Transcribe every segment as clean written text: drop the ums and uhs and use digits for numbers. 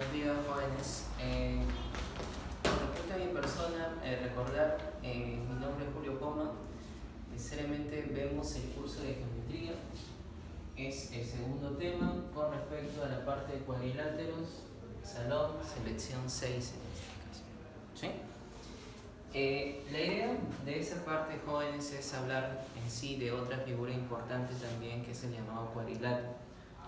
Buenos días, jóvenes. Con respecto a mi persona, recordar, mi nombre es Julio Coma. Necesariamente vemos el curso de geometría. Es el segundo tema con respecto a la parte de cuadriláteros, salón, selección 6 en este caso. ¿Sí? La idea de esa parte, jóvenes, es hablar en sí de otra figura importante también, que es el llamado cuadrilátero.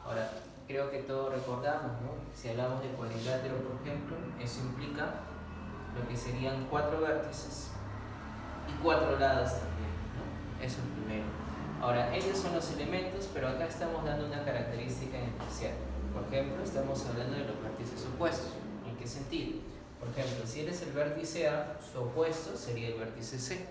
Ahora, creo que todos recordamos, ¿no? Si hablamos de cuadrilátero, por ejemplo, eso implica lo que serían 4 vértices y 4 lados también, ¿no? Eso es primero. Ahora, ellos son los elementos, pero acá estamos dando una característica en especial. Por ejemplo, estamos hablando de los vértices opuestos. ¿En qué sentido? Por ejemplo, si eres el vértice A, su opuesto sería el vértice C.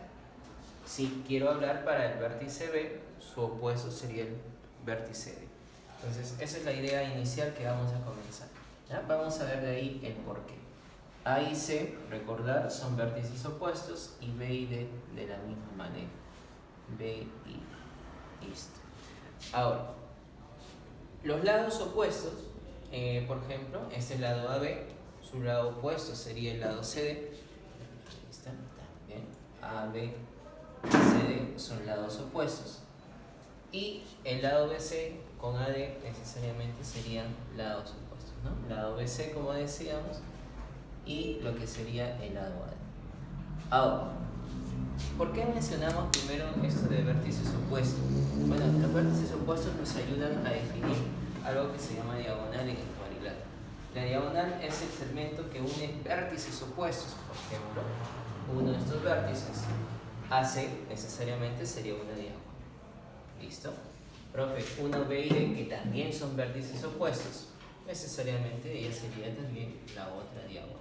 Si quiero hablar para el vértice B, su opuesto sería el vértice D. Entonces, esa es la idea inicial que vamos a comenzar. ¿Ya? Vamos a ver de ahí el porqué. A y C, recordar, son vértices opuestos, y B y D de la misma manera. B y listo. Ahora, los lados opuestos, por ejemplo, este lado AB, su lado opuesto sería el lado CD. ¿Listo? También AB y CD son lados opuestos. Y el lado BC con AD necesariamente serían lados opuestos, ¿no? Lado BC, como decíamos, y lo que sería el lado AD. Ahora, ¿por qué mencionamos primero esto de vértices opuestos? Bueno, los vértices opuestos nos ayudan a definir algo que se llama diagonal en el cuadrilátero. La diagonal es el segmento que une vértices opuestos. Por ejemplo, uno de estos vértices, AC, necesariamente sería una diagonal. ¿Listo? Profe, 1B y D, que también son vértices opuestos, necesariamente ella sería también la otra diagonal.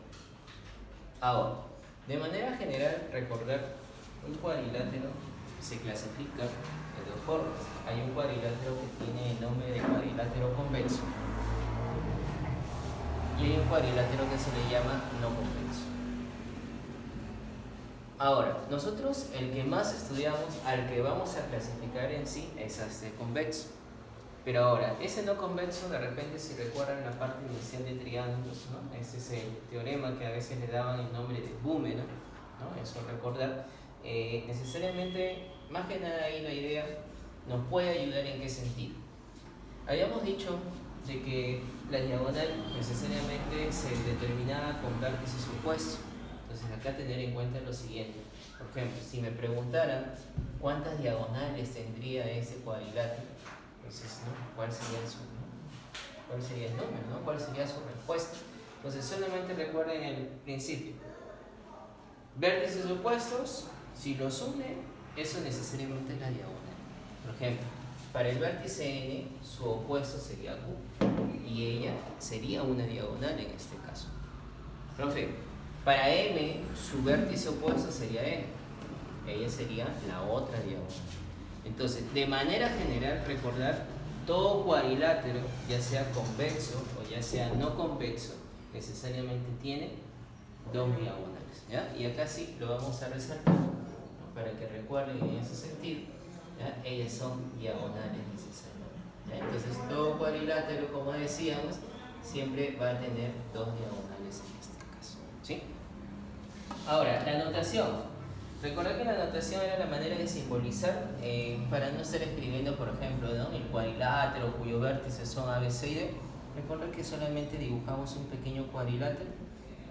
Ahora, de manera general, recordar, un cuadrilátero se clasifica de dos formas. Hay un cuadrilátero que tiene el nombre de cuadrilátero convexo y hay un cuadrilátero que se le llama no convexo. Ahora, nosotros el que más estudiamos, al que vamos a clasificar en sí, es este convexo. Pero ahora, ese no convexo, de repente, si recuerdan la parte inicial de triángulos, ¿no? Ese es el teorema que a veces le daban el nombre de Búmeno, ¿no? Eso recordar. Necesariamente, más que nada ahí la idea nos puede ayudar en qué sentido. Habíamos dicho de que la diagonal necesariamente se determinaba con vértices opuestos. Entonces acá tener en cuenta lo siguiente. Por ejemplo, si me preguntaran cuántas diagonales tendría ese cuadrilátero, entonces, ¿no? ¿Cuál sería el número? ¿No? ¿Cuál sería su respuesta? Entonces solamente recuerden el principio. Vértices opuestos, si los une, eso necesariamente es la diagonal. Por ejemplo, para el vértice N, su opuesto sería Q, y ella sería una diagonal en este caso. Profe, para M, su vértice opuesto sería N. Ella sería la otra diagonal. Entonces, de manera general, recordar, todo cuadrilátero, ya sea convexo o ya sea no convexo, necesariamente tiene dos diagonales, ¿ya? Y acá sí lo vamos a resaltar, ¿no? Para que recuerden en ese sentido, ¿ya? Ellas son diagonales necesariamente, ¿ya? Entonces, todo cuadrilátero, como decíamos, siempre va a tener dos diagonales en este caso, ¿sí? Ahora, la notación. Recordad que la notación era la manera de simbolizar, para no estar escribiendo, por ejemplo, ¿no? El cuadrilátero cuyo vértices son A, B, C y D. Recordad que solamente dibujamos un pequeño cuadrilátero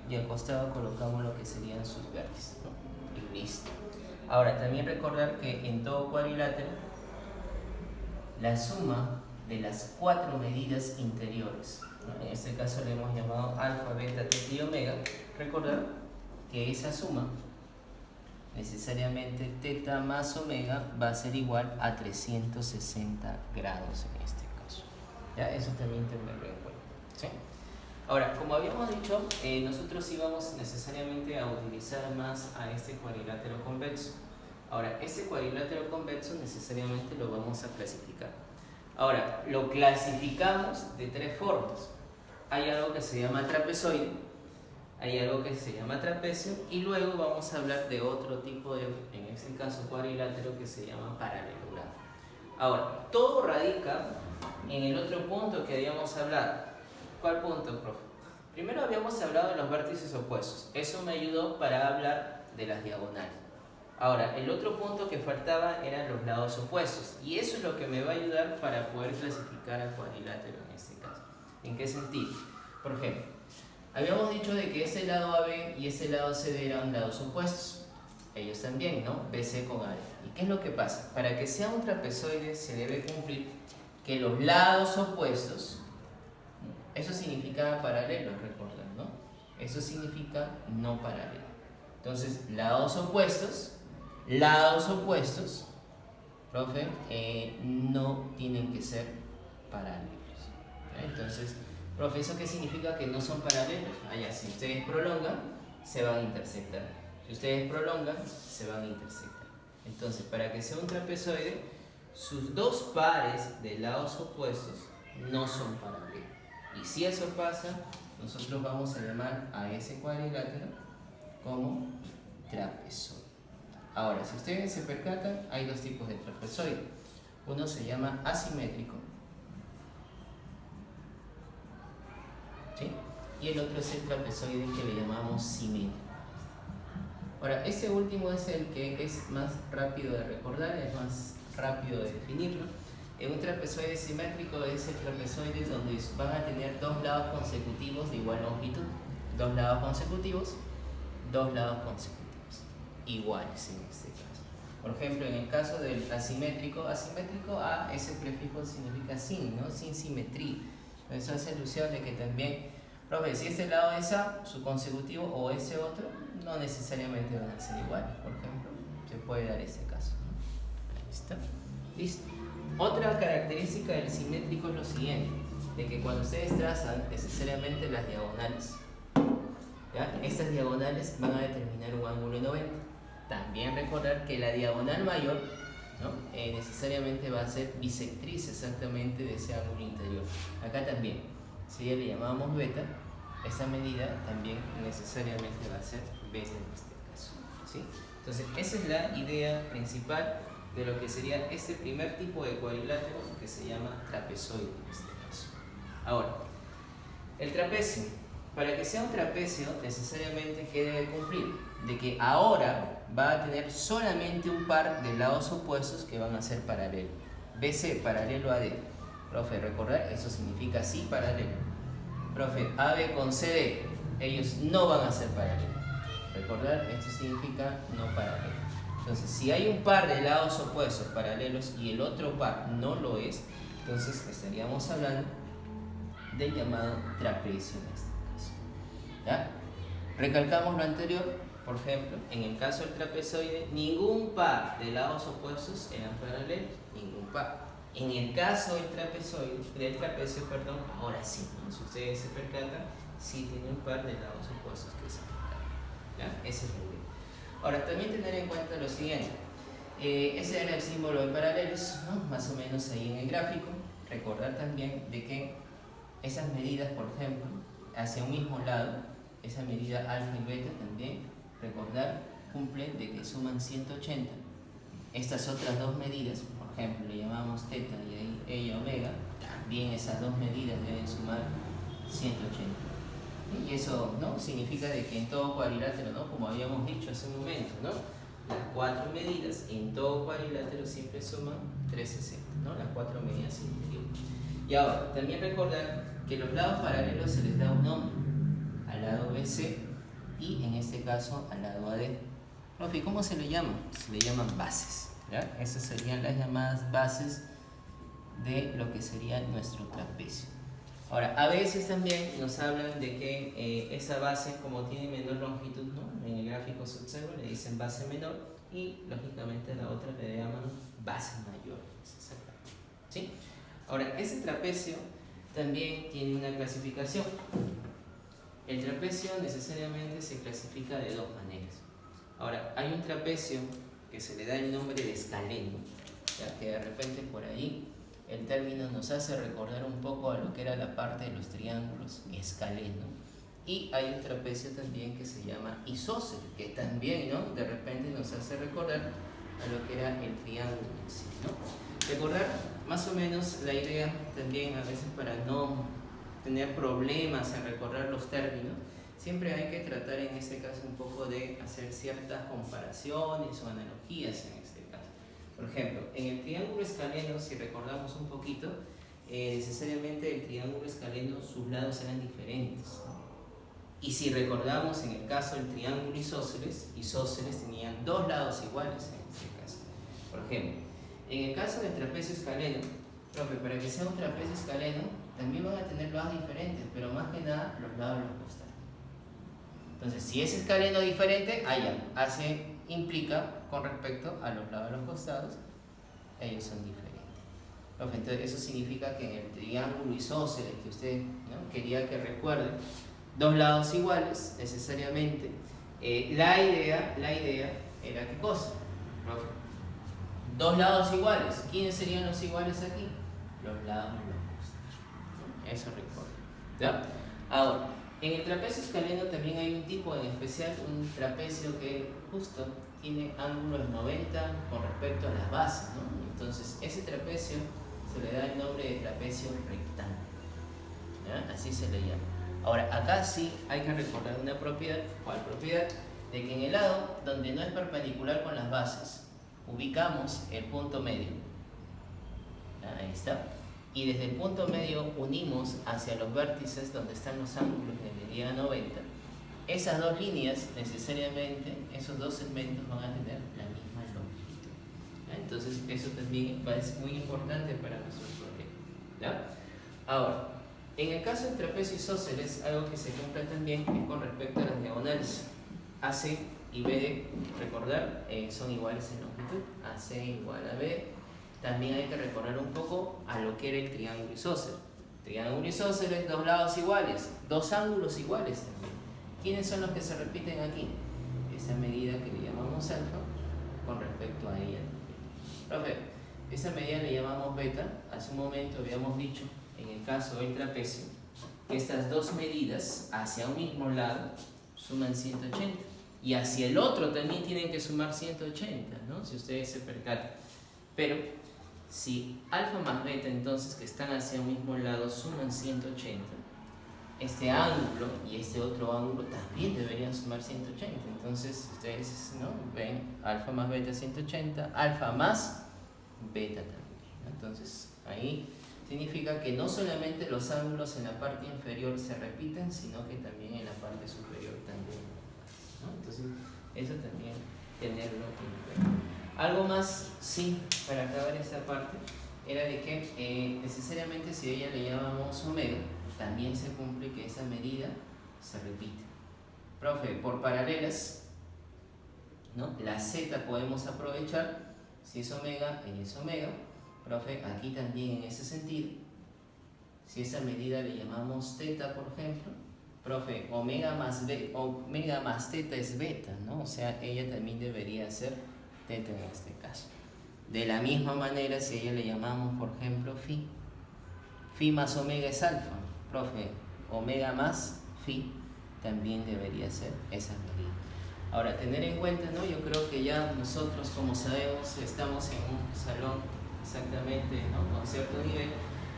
y al costado colocamos lo que serían sus vértices, ¿no? Y listo. Ahora, también recordar que en todo cuadrilátero, la suma de las 4 medidas interiores, ¿no? En este caso le hemos llamado alfa, beta, teta y omega. Recordar que esa suma, necesariamente teta más omega, va a ser igual a 360 grados en este caso. ¿Ya? Eso también tenerlo en cuenta, ¿sí? Ahora, como habíamos dicho, nosotros íbamos necesariamente a utilizar más a este cuadrilátero convexo. Ahora, este cuadrilátero convexo necesariamente lo vamos a clasificar. Ahora, lo clasificamos de 3 formas. Hay algo que se llama trapezoide, hay algo que se llama trapecio, y luego vamos a hablar de otro tipo de, en este caso cuadrilátero, que se llama paralelogramo. Ahora, todo radica en el otro punto que habíamos hablado. ¿Cuál punto, profe? Primero habíamos hablado de los vértices opuestos. Eso me ayudó para hablar de las diagonales. Ahora, el otro punto que faltaba eran los lados opuestos. Y eso es lo que me va a ayudar para poder clasificar al cuadrilátero en este caso. ¿En qué sentido? Por ejemplo, habíamos dicho de que ese lado AB y ese lado CD eran lados opuestos. Ellos también, ¿no? BC con AD. ¿Y qué es lo que pasa? Para que sea un trapezoide se debe cumplir que los lados opuestos, eso significa paralelos, recuerden, ¿no? Eso significa no paralelo. Entonces, lados opuestos, profe, no tienen que ser paralelos. ¿Okay? Entonces, profe, ¿eso qué significa? Que no son paralelos. Allá, si ustedes prolongan, se van a intersectar. Si ustedes prolongan, se van a intersectar. Entonces, para que sea un trapezoide, sus dos pares de lados opuestos no son paralelos. Y si eso pasa, nosotros vamos a llamar a ese cuadrilátero como trapezoide. Ahora, si ustedes se percatan, hay dos tipos de trapezoide. Uno se llama asimétrico, ¿sí? Y el otro es el trapezoide que le llamamos simétrico. Ahora, este último es el que es más rápido de recordar, es más rápido de definirlo. Un trapezoide simétrico es el trapezoide donde van a tener dos lados consecutivos de igual longitud. Dos lados consecutivos iguales en este caso. Por ejemplo, en el caso del asimétrico, A, ese prefijo significa sin, ¿no? Sin simetría. Eso hace alusión de que también, profe, si este lado es A, su consecutivo, o ese otro, no necesariamente van a ser iguales. Por ejemplo, se puede dar ese caso, ¿no? ¿Listo? Listo. Otra característica del simétrico es lo siguiente, de que cuando ustedes trazan necesariamente las diagonales, ¿ya? Estas diagonales van a determinar un ángulo de 90. También recordar que la diagonal mayor, ¿no? Necesariamente va a ser bisectriz exactamente de ese ángulo interior. Acá también, si ya le llamamos beta, esa medida también necesariamente va a ser beta en este caso, ¿sí? Entonces, esa es la idea principal de lo que sería este primer tipo de cuadrilátero que se llama trapezoide en este caso. Ahora, el trapecio. Para que sea un trapecio, necesariamente, ¿qué debe cumplir? De que ahora va a tener solamente un par de lados opuestos que van a ser paralelos. BC paralelo a AD. Profe, recordar, eso significa sí paralelo. Profe, AB con CD, ellos no van a ser paralelos. Recordar, esto significa no paralelo. Entonces, si hay un par de lados opuestos paralelos y el otro par no lo es, entonces estaríamos hablando del llamado trapecio en este caso. ¿Ya? Recalcamos lo anterior, por ejemplo, en el caso del trapezoide, ningún par de lados opuestos eran paralelos, ningún par. En el caso del trapecio, ahora sí, ¿no? Si ustedes se percatan, sí tiene un par de lados opuestos que se percatan. ¿Ya? Ese es el idea. Ahora, también tener en cuenta lo siguiente. Ese era el símbolo de paralelos, ¿no? Más o menos ahí en el gráfico. Recordar también de que esas medidas, por ejemplo, hacia un mismo lado, esa medida alfa y beta también, recordar, cumplen de que suman 180. Estas otras dos medidas, por ejemplo, le llamamos teta y ahí omega, también esas dos medidas deben sumar 180. Y eso, ¿no? Significa de que en todo cuadrilátero, ¿no? Como habíamos dicho hace un momento, ¿no? Las cuatro medidas en todo cuadrilátero siempre suman 360, ¿no? Las cuatro medidas interiores. Y ahora, también recordar que los lados paralelos se les da un nombre, al lado BC y en este caso al lado AD. Profe, ¿cómo se le llama? Se le llaman bases, ¿ya? Esas serían las llamadas bases de lo que sería nuestro trapecio. Ahora, a veces también nos hablan de que esa base, como tiene menor longitud, ¿no? En el gráfico se observa, le dicen base menor y lógicamente a la otra le llaman base mayor. ¿Sí? Ahora, ese trapecio también tiene una clasificación. El trapecio necesariamente se clasifica de dos maneras. Ahora, hay un trapecio que se le da el nombre de escaleno, ya que de repente por ahí el término nos hace recordar un poco a lo que era la parte de los triángulos escaleno. Y hay un trapecio también que se llama isósceles, que también, ¿no? De repente nos hace recordar a lo que era el triángulo en sí, ¿no? Recordar más o menos la idea también a veces para no tener problemas en recordar los términos, siempre hay que tratar en este caso un poco de hacer ciertas comparaciones o analogías en este caso. Por ejemplo, en el triángulo escaleno, si recordamos un poquito, necesariamente el triángulo escaleno, sus lados eran diferentes, ¿no? Y si recordamos en el caso del triángulo isósceles tenían dos lados iguales en este caso. Por ejemplo, en el caso del trapecio escaleno, profe, para que sea un trapecio escaleno, también van a tener lados diferentes, pero más que nada los lados de los costados. Entonces, si es escaleno diferente, implica con respecto a los lados de los costados, ellos son diferentes. Profe, entonces eso significa que en el triángulo isósceles que usted, ¿no?, quería que recuerde, dos lados iguales, necesariamente, la idea era ¿qué cosa, profe? Dos lados iguales. ¿Quiénes serían los iguales aquí? Los lados de los costados. Eso recuerda, ¿ya? Ahora, en el trapecio escaleno también hay un tipo en especial, un trapecio que justo tiene ángulos 90 con respecto a las bases, ¿no? Entonces, ese trapecio se le da el nombre de trapecio rectángulo, ¿ya? Así se le llama. Ahora, acá sí hay que recordar una propiedad. ¿Cuál propiedad? De que en el lado donde no es perpendicular con las bases, ubicamos el punto medio. Ahí está. Y desde el punto medio unimos hacia los vértices donde están los ángulos de medida 90. Esas dos líneas, necesariamente, esos dos segmentos van a tener la misma longitud. ¿Ya? Entonces, eso también es muy importante para nuestro problema. ¿Ya? Ahora, en el caso del trapecio isósceles, algo que se cumple también es con respecto a las diagonales. AC y BD, recordar, son iguales en longitud. AC igual a B. También hay que recordar un poco a lo que era el triángulo isósceles. Triángulo isósceles, dos lados iguales, dos ángulos iguales también. ¿Quiénes son los que se repiten aquí? Esa medida que le llamamos alfa con respecto a ella. Profe, esa medida le llamamos beta. Hace un momento habíamos dicho, en el caso del trapecio, que estas dos medidas hacia un mismo lado suman 180 y hacia el otro también tienen que sumar 180, ¿no? Si ustedes se percatan. Pero si alfa más beta, entonces, que están hacia un mismo lado, suman 180, este ángulo y este otro ángulo también deberían sumar 180. Entonces, ustedes, ¿no?, ven alfa más beta 180, alfa más beta también, ¿no? Entonces, ahí significa que no solamente los ángulos en la parte inferior se repiten, sino que también en la parte superior también, ¿no? Entonces, eso también tenerlo en cuenta. Algo más, sí, para acabar esta parte, era de que necesariamente si a ella le llamamos omega, también se cumple que esa medida se repite. Profe, por paralelas, ¿no?, la z podemos aprovechar. Si es omega, ella es omega. Profe, aquí también en ese sentido, si esa medida le llamamos teta, por ejemplo, profe, omega más teta es beta, ¿no? O sea, ella también debería ser teta en este caso. De la misma manera, si a ella le llamamos, por ejemplo, phi más omega es alfa, profe, omega más phi también debería ser esa medida. Ahora, tener en cuenta, ¿no?, yo creo que ya nosotros, como sabemos, estamos en un salón exactamente, ¿no?, con cierto nivel,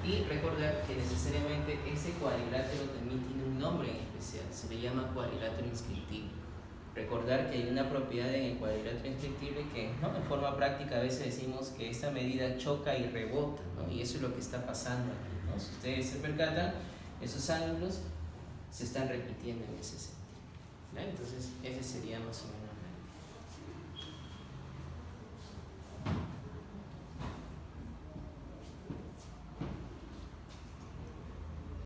y recordar que necesariamente ese cuadrilátero también tiene un nombre en especial, se le llama cuadrilátero inscriptible. Recordar que hay una propiedad en el cuadrilátero inscriptible que, ¿no?, en forma práctica a veces decimos que esta medida choca y rebota, ¿no?, y eso es lo que está pasando aquí, ¿no? Si ustedes se percatan, esos ángulos se están repitiendo en ese sentido, ¿no? Entonces, ese sería más o menos